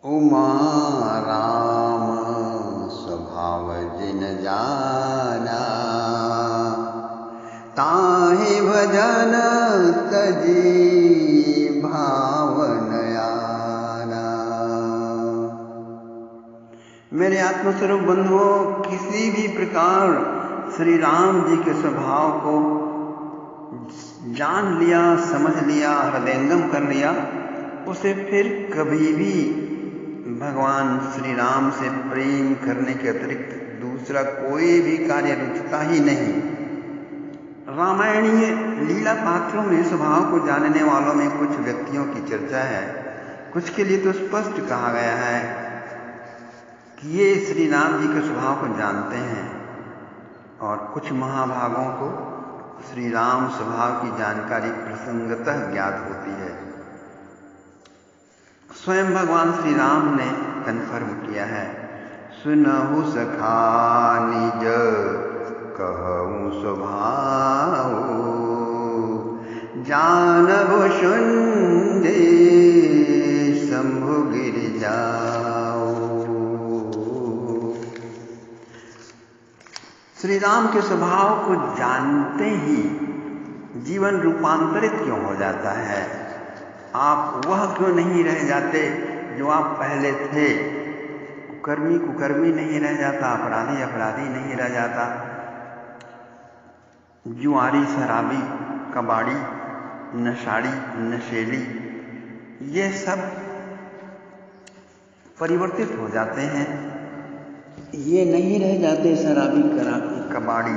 उमा राम स्वभाव जिन जाना, ताहि भजन तजी भावन आना। मेरे आत्मस्वरूप बंधुओं, किसी भी प्रकार श्री राम जी के स्वभाव को जान लिया, समझ लिया, हृदयंगम कर लिया, उसे फिर कभी भी भगवान श्री राम से प्रेम करने के अतिरिक्त दूसरा कोई भी कार्य रुचता ही नहीं। रामायणीय लीला पात्रों में स्वभाव को जानने वालों में कुछ व्यक्तियों की चर्चा है। कुछ के लिए तो स्पष्ट कहा गया है कि ये श्री राम जी के स्वभाव को जानते हैं, और कुछ महाभागों को श्री राम स्वभाव की जानकारी प्रसंगतः ज्ञात होती है। स्वयं भगवान श्री राम ने कन्फर्म किया है, सुनहु सखा निज कहूँ स्वभाव, जानबु शुंडे शंभु गिर जाओ। श्री राम के स्वभाव को जानते ही जीवन रूपांतरित क्यों हो जाता है? आप वह क्यों नहीं रह जाते जो आप पहले थे? कुकर्मी कुकर्मी नहीं रह जाता, अपराधी अपराधी नहीं रह जाता, जुआरी शराबी कबाड़ी नशाड़ी नशेली, ये सब परिवर्तित हो जाते हैं। ये नहीं रह जाते शराबी कबाड़ी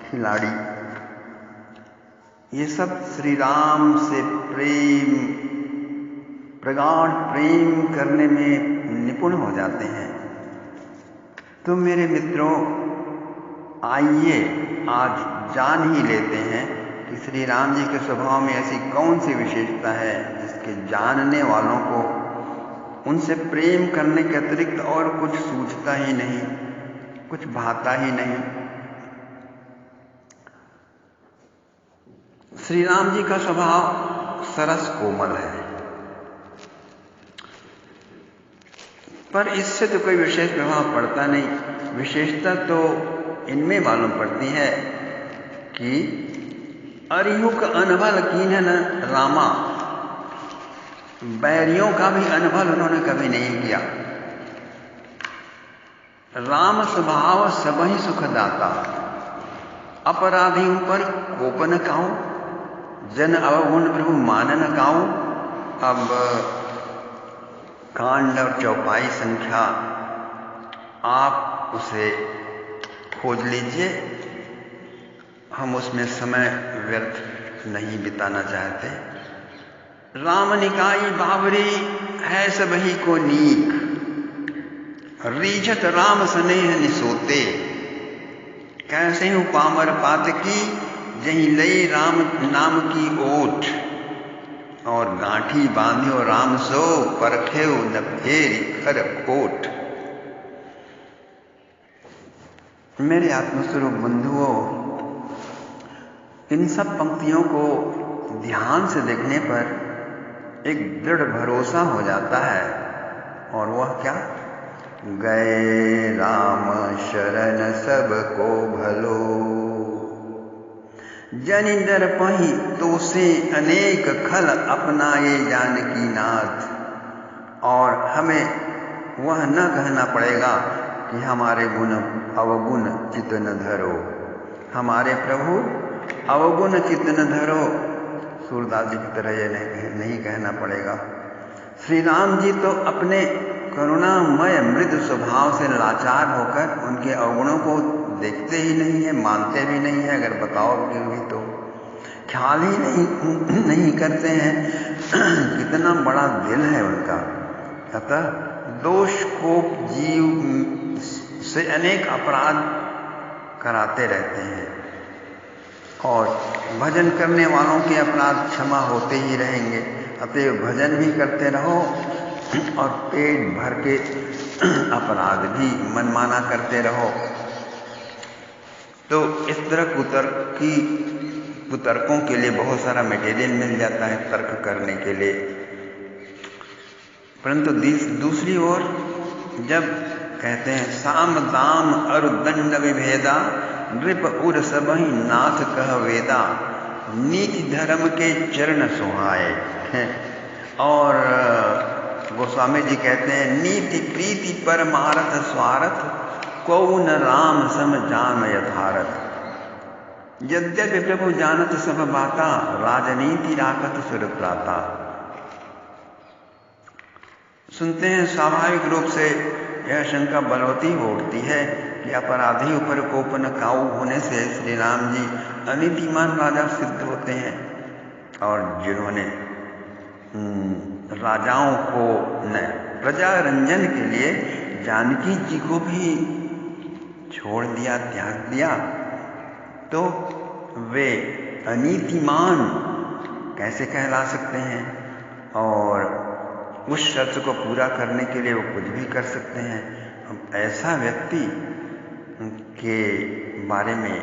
खिलाड़ी। ये सब श्री राम से प्रेम, प्रगाढ़ प्रेम करने में निपुण हो जाते हैं। तो मेरे मित्रों, आइए आज जान ही लेते हैं कि श्री राम जी के स्वभाव में ऐसी कौन सी विशेषता है जिसके जानने वालों को उनसे प्रेम करने के अतिरिक्त और कुछ सूझता ही नहीं, कुछ भाता ही नहीं। श्री राम जी का स्वभाव सरस कोमल है, पर इससे तो कोई विशेष प्रभाव पड़ता नहीं। विशेषता तो इनमें मालूम पड़ती है कि अरिहुक अनभल कीन्हन रामा, बैरियों का भी अनभल उन्होंने कभी नहीं किया। राम स्वभाव सबहि सुखदाता, अपराधियों पर कोप न काऊ, जन अवगुण प्रभु मान न काऊ। अब कांड और चौपाई संख्या आप उसे खोज लीजिए, हम उसमें समय व्यर्थ नहीं बिताना चाहते। राम निकाई बावरी है सबही को नीक, रीझत राम स्नेह निसोते। कैसे हूँ पामर पात की, जही लई राम नाम की ओट। और गांठी बांध्यो राम सो, परखेउ न फेरी खर कोट। मेरे आत्मस्वरूप बंधुओं, इन सब पंक्तियों को ध्यान से देखने पर एक दृढ़ भरोसा हो जाता है, और वह क्या? गए राम शरण सब को भलो, जनि दर पहि तो से अनेक खल अपनाए जानकी नाथ। और हमें वह न कहना पड़ेगा कि हमारे गुण अवगुण चित न धरो, हमारे प्रभु अवगुण चित न धरो। सूरदास जी की तरह यह नहीं कहना पड़ेगा। श्री राम जी तो अपने करुणामय मृदु स्वभाव से लाचार होकर उनके अवगुणों को देखते ही नहीं है, मानते भी नहीं है। अगर बताओगे भी तो ख्याल ही नहीं करते हैं। कितना बड़ा दिल है उनका। अतः दोष को जीव से अनेक अपराध कराते रहते हैं, और भजन करने वालों के अपराध क्षमा होते ही रहेंगे। अतएव भजन भी करते रहो और पेट भर के अपराध भी मनमाना करते रहो। तो इस तरह कुतर्कों के लिए बहुत सारा मटेरियल मिल जाता है तर्क करने के लिए। परंतु दूसरी ओर जब कहते हैं साम दाम अरु दंड विभेदा नृप उर सबहि नाथ कह वेदा नीति धर्म के चरण सुहाए। और गोस्वामी जी कहते हैं नीति प्रीति परमारथ स्वार्थ कौ न राम सम जान यथारथ यद्यपि प्रभु जानत सब बाता राजनीति राखत सुर प्राता। सुनते हैं स्वाभाविक रूप से यह शंका बलवती हो उठती है कि अपराधी ऊपर कोप न काऊ होने से श्री राम जी अनीतिमान राजा सिद्ध होते हैं और जिन्होंने राजाओं को न प्रजा रंजन के लिए जानकी जी को भी छोड़ दिया, त्याग दिया, तो वे अनीतिमान कैसे कहला सकते हैं। और उस शर्त को पूरा करने के लिए वो कुछ भी कर सकते हैं। अब ऐसा व्यक्ति के बारे में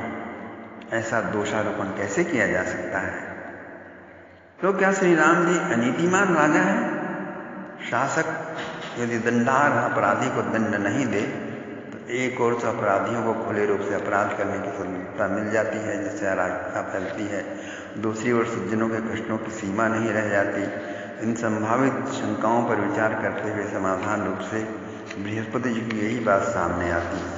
ऐसा दोषारोपण कैसे किया जा सकता है। तो क्या श्री राम जी अनीतिमान राजा हैं? शासक यदि दंडार अपराधी को दंड नहीं दे तो एक ओर से अपराधियों को खुले रूप से अपराध करने की स्वतंत्रता मिल जाती है, जिससे अराजकता फैलती है। दूसरी ओर सज्जनों के कष्टों की सीमा नहीं रह जाती। इन संभावित शंकाओं पर विचार करते हुए समाधान रूप से बृहस्पति जी की यही बात सामने आती है।